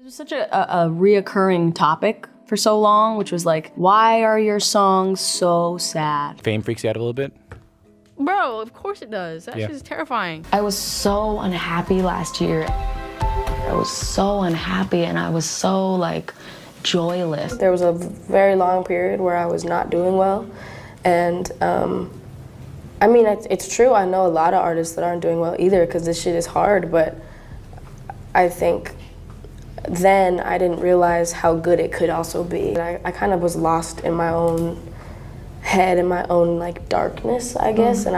It was such a reoccurring topic for so long, which was like, why are your songs so sad? Fame freaks you out a little bit? Bro, of course it does. That shit is terrifying. I was so unhappy last year. I was so unhappy and I was so like joyless. There was a very long period where I was not doing well. And I mean, it's true. I know a lot of artists that aren't doing well either because this shit is hard, but I think then I didn't realize how good it could also be. I kind of was lost in my own head, in my own like darkness, I guess, and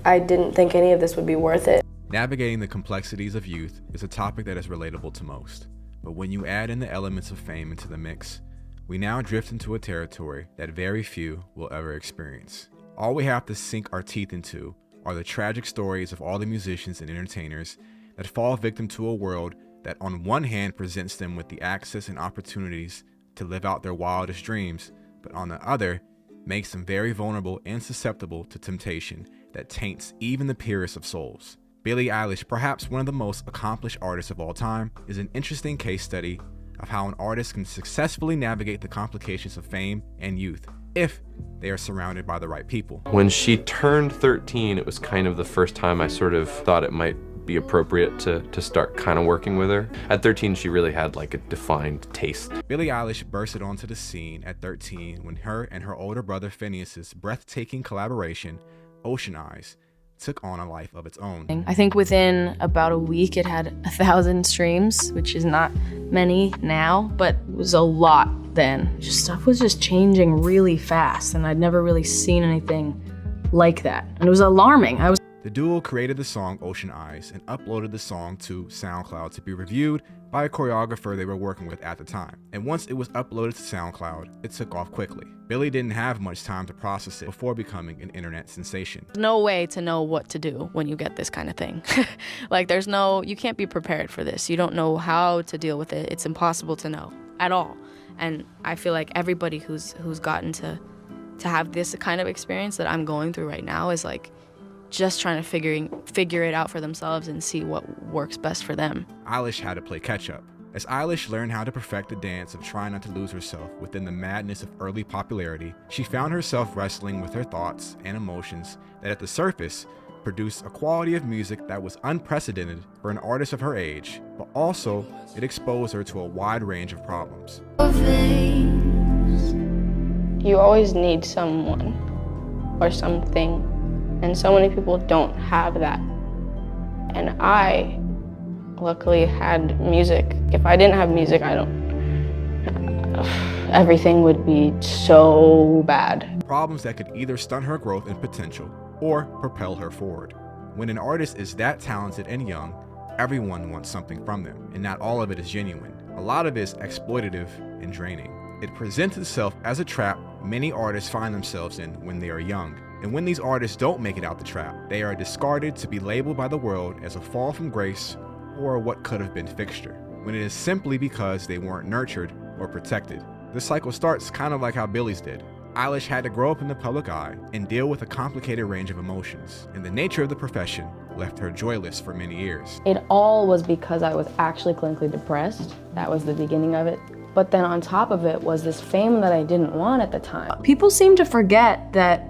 I didn't think any of this would be worth it. Navigating the complexities of youth is a topic that is relatable to most, but when you add in the elements of fame into the mix, we now drift into a territory that very few will ever experience. All we have to sink our teeth into are the tragic stories of all the musicians and entertainers that fall victim to a world that on one hand presents them with the access and opportunities to live out their wildest dreams, but on the other, makes them very vulnerable and susceptible to temptation that taints even the purest of souls. Billie Eilish, perhaps one of the most accomplished artists of all time, is an interesting case study of how an artist can successfully navigate the complications of fame and youth if they are surrounded by the right people. When she turned 13, it was kind of the first time I sort of thought it might be appropriate to start kind of working with her. At 13, she really had like a defined taste. Billie Eilish bursted onto the scene at 13 when her and her older brother Phineas's breathtaking collaboration, Ocean Eyes, took on a life of its own. I think within about a week it had 1,000 streams, which is not many now, but it was a lot then. Stuff was just changing really fast, and I'd never really seen anything like that. And it was alarming. The duo created the song Ocean Eyes and uploaded the song to SoundCloud to be reviewed by a choreographer they were working with at the time. And once it was uploaded to SoundCloud, it took off quickly. Billie didn't have much time to process it before becoming an internet sensation. No way to know what to do when you get this kind of thing. Like you can't be prepared for this. You don't know how to deal with it. It's impossible to know at all. And I feel like everybody who's gotten to have this kind of experience that I'm going through right now is like, just trying to figure it out for themselves and see what works best for them. Eilish had to play catch up. As Eilish learned how to perfect the dance of trying not to lose herself within the madness of early popularity, she found herself wrestling with her thoughts and emotions that at the surface produced a quality of music that was unprecedented for an artist of her age, but also it exposed her to a wide range of problems. You always need someone or something. And so many people don't have that. And I luckily had music. If I didn't have music, everything would be so bad. Problems that could either stunt her growth and potential or propel her forward. When an artist is that talented and young, everyone wants something from them, and not all of it is genuine. A lot of it is exploitative and draining. It presents itself as a trap many artists find themselves in when they are young. And when these artists don't make it out the trap, they are discarded to be labeled by the world as a fall from grace or what could have been fixture, when it is simply because they weren't nurtured or protected. This cycle starts kind of like how Billie's did. Eilish had to grow up in the public eye and deal with a complicated range of emotions, and the nature of the profession left her joyless for many years. It all was because I was actually clinically depressed. That was the beginning of it. But then on top of it was this fame that I didn't want at the time. People seem to forget that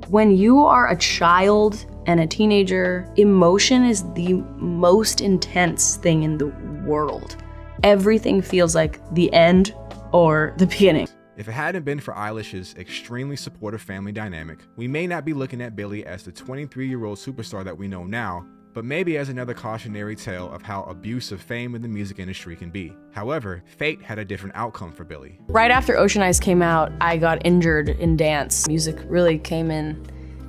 when you are a child and a teenager, emotion is the most intense thing in the world. Everything feels like the end or the beginning. If it hadn't been for Eilish's extremely supportive family dynamic, we may not be looking at Billie as the 23-year-old superstar that we know now, but maybe as another cautionary tale of how abusive fame in the music industry can be. However, fate had a different outcome for Billie. Right after Ocean Eyes came out, I got injured in dance. Music really came in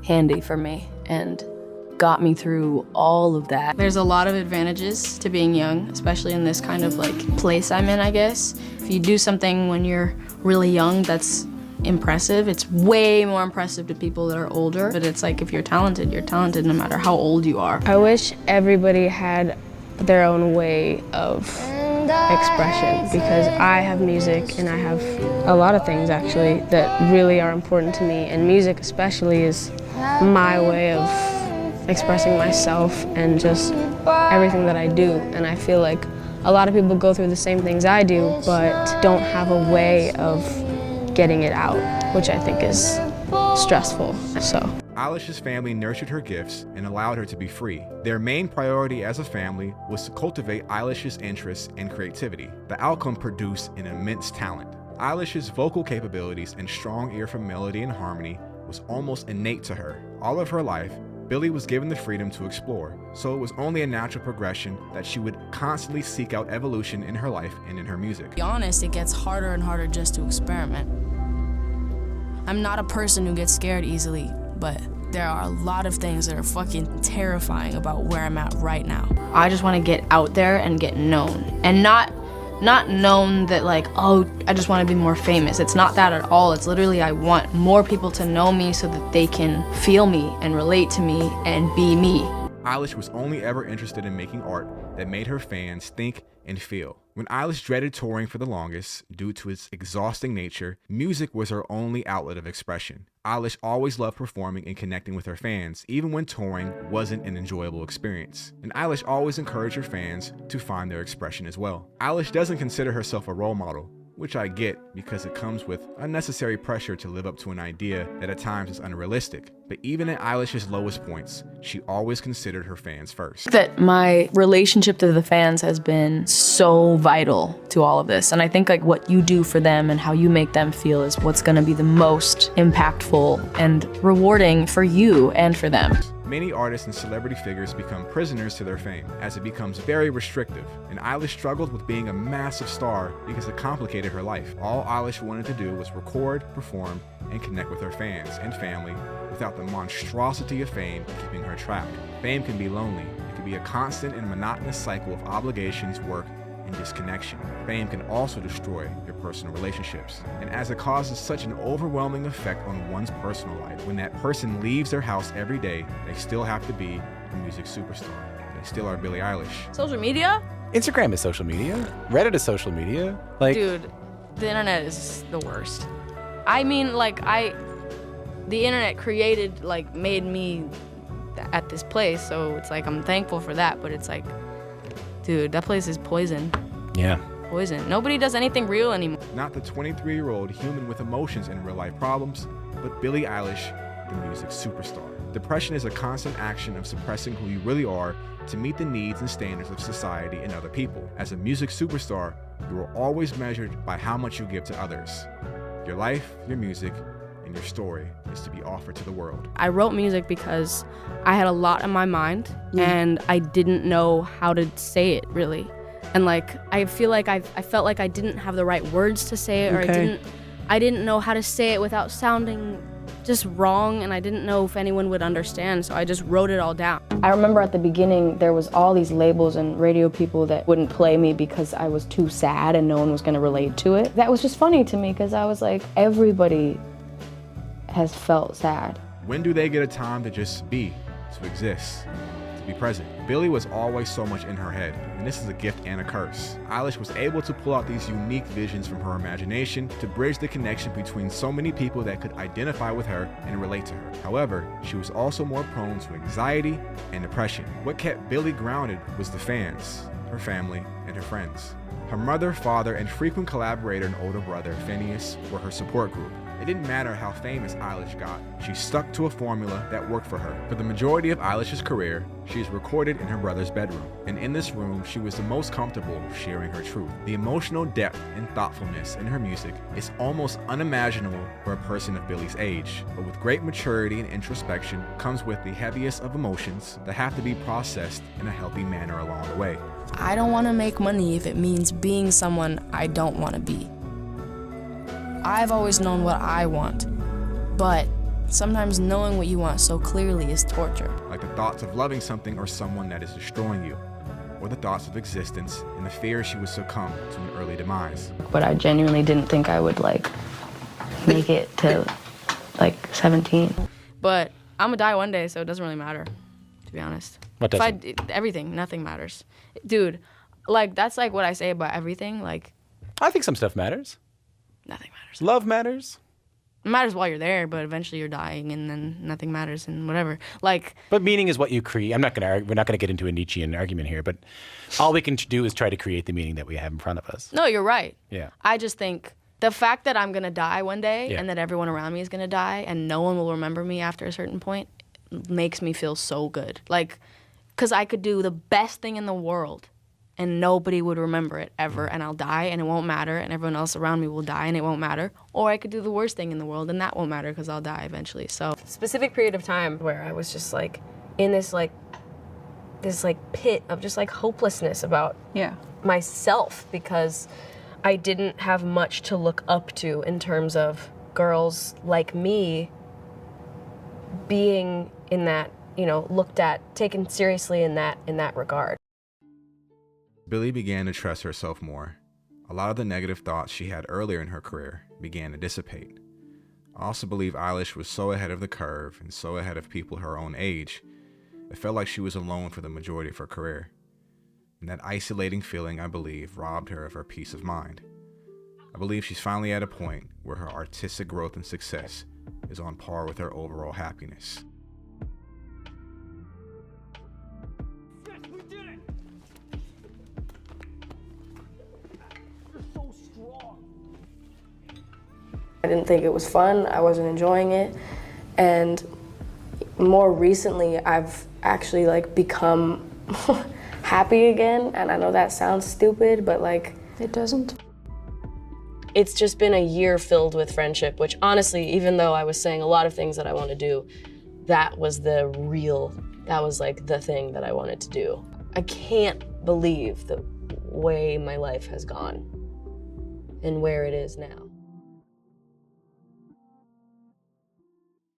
handy for me and got me through all of that. There's a lot of advantages to being young, especially in this kind of like place I'm in, I guess. If you do something when you're really young that's impressive, it's way more impressive to people that are older. But it's like if you're talented no matter how old you are. I wish everybody had their own way of expression because I have music and I have a lot of things actually that really are important to me, and music especially is my way of expressing myself and just everything that I do, and I feel like A lot of people go through the same things I do, but don't have a way of getting it out, which I think is stressful. So Eilish's family nurtured her gifts and allowed her to be free. Their main priority as a family was to cultivate Eilish's interests and creativity. The outcome produced an immense talent. Eilish's vocal capabilities and strong ear for melody and harmony was almost innate to her. All of her life, Billie was given the freedom to explore, so it was only a natural progression that she would constantly seek out evolution in her life and in her music. To be honest, it gets harder and harder just to experiment. I'm not a person who gets scared easily, but there are a lot of things that are fucking terrifying about where I'm at right now. I just want to get out there and get known, and not known that like, oh, I just want to be more famous. It's not that at all. It's literally I want more people to know me so that they can feel me and relate to me and be me. Eilish was only ever interested in making art that made her fans think and feel. When Eilish dreaded touring for the longest, due to its exhausting nature, music was her only outlet of expression. Eilish always loved performing and connecting with her fans, even when touring wasn't an enjoyable experience. And Eilish always encouraged her fans to find their expression as well. Eilish doesn't consider herself a role model, which I get because it comes with unnecessary pressure to live up to an idea that at times is unrealistic. But even at Eilish's lowest points, she always considered her fans first. That my relationship to the fans has been so vital to all of this. And I think like what you do for them and how you make them feel is what's gonna be the most impactful and rewarding for you and for them. Many artists and celebrity figures become prisoners to their fame, as it becomes very restrictive, and Eilish struggled with being a massive star because it complicated her life. All Eilish wanted to do was record, perform, and connect with her fans and family without the monstrosity of fame keeping her trapped. Fame can be lonely. It can be a constant and monotonous cycle of obligations, work, and disconnection. Fame can also destroy your personal relationships. And as it causes such an overwhelming effect on one's personal life, when that person leaves their house every day, they still have to be a music superstar. They still are Billie Eilish. Social media? Instagram is social media. Reddit is social media. Like, Dude, the internet is the worst. I mean, like, the internet created, like, made me at this place, so it's like I'm thankful for that, but it's like, dude, that place is poison. yeah. Poison. Nobody does anything real anymore. Not the 23-year-old human with emotions and real-life problems, but Billie Eilish, the music superstar. Depression is a constant action of suppressing who you really are to meet the needs and standards of society and other people. As a music superstar, you are always measured by how much you give to others. Your life, your music, and your story is to be offered to the world. I wrote music because I had a lot in my mind and I didn't know how to say it really. And like, I feel like I felt like I didn't have the right words to say it, or I didn't know how to say it without sounding just wrong, and I didn't know if anyone would understand, so I just wrote it all down. I remember at the beginning there was all these labels and radio people that wouldn't play me because I was too sad and no one was gonna relate to it. That was just funny to me because I was like, everybody has felt sad. When do they get a time to just be, to exist, to be present? Billie was always so much in her head, and this is a gift and a curse. Eilish was able to pull out these unique visions from her imagination to bridge the connection between so many people that could identify with her and relate to her. However, she was also more prone to anxiety and depression. What kept Billie grounded was the fans, her family, and her friends. Her mother, father, and frequent collaborator and older brother, Phineas, were her support group. It didn't matter how famous Eilish got, she stuck to a formula that worked for her. For the majority of Eilish's career, she is recorded in her brother's bedroom, and in this room, she was the most comfortable sharing her truth. The emotional depth and thoughtfulness in her music is almost unimaginable for a person of Billie's age, but with great maturity and introspection comes with the heaviest of emotions that have to be processed in a healthy manner along the way. I don't want to make money if it means being someone I don't want to be. I've always known what I want, but sometimes knowing what you want so clearly is torture. Like the thoughts of loving something or someone that is destroying you, or the thoughts of existence and the fear she would succumb to an early demise. But I genuinely didn't think I would like make it to like 17. But I'm gonna die one day, so it doesn't really matter, to be honest. What doesn't? Everything, nothing matters. Dude, like, that's like what I say about everything, like, I think some stuff matters. nothing matters. Love matters. It matters while you're there, but eventually you're dying, and then nothing matters, and whatever. Like, But meaning is what you create. We're not going to get into a Nietzschean argument here, but all we can do is try to create the meaning that we have in front of us. no, you're right. Yeah. I just think the fact that I'm gonna die one day, Yeah. and that everyone around me is gonna die, and no one will remember me after a certain point, makes me feel so good. Like, because I could do the best thing in the world, and nobody would remember it ever, and I'll die, and it won't matter, and everyone else around me will die, and it won't matter. Or I could do the worst thing in the world, and that won't matter because I'll die eventually. So, Specific period of time where I was just like in this pit of just like hopelessness about myself, because I didn't have much to look up to in terms of girls like me being in that, you know, looked at, taken seriously in that regard. Billie began to trust herself more. A lot of the negative thoughts she had earlier in her career began to dissipate. I also believe Eilish was so ahead of the curve and so ahead of people her own age, it felt like she was alone for the majority of her career. And that isolating feeling, I believe, robbed her of her peace of mind. I believe she's finally at a point where her artistic growth and success is on par with her overall happiness. I didn't think it was fun, I wasn't enjoying it, and more recently I've actually like become happy again, and I know that sounds stupid, but like It doesn't. It's just been a year filled with friendship, which honestly, even though I was saying a lot of things that I want to do, that was like the thing that I wanted to do. I can't believe the way my life has gone and where it is now.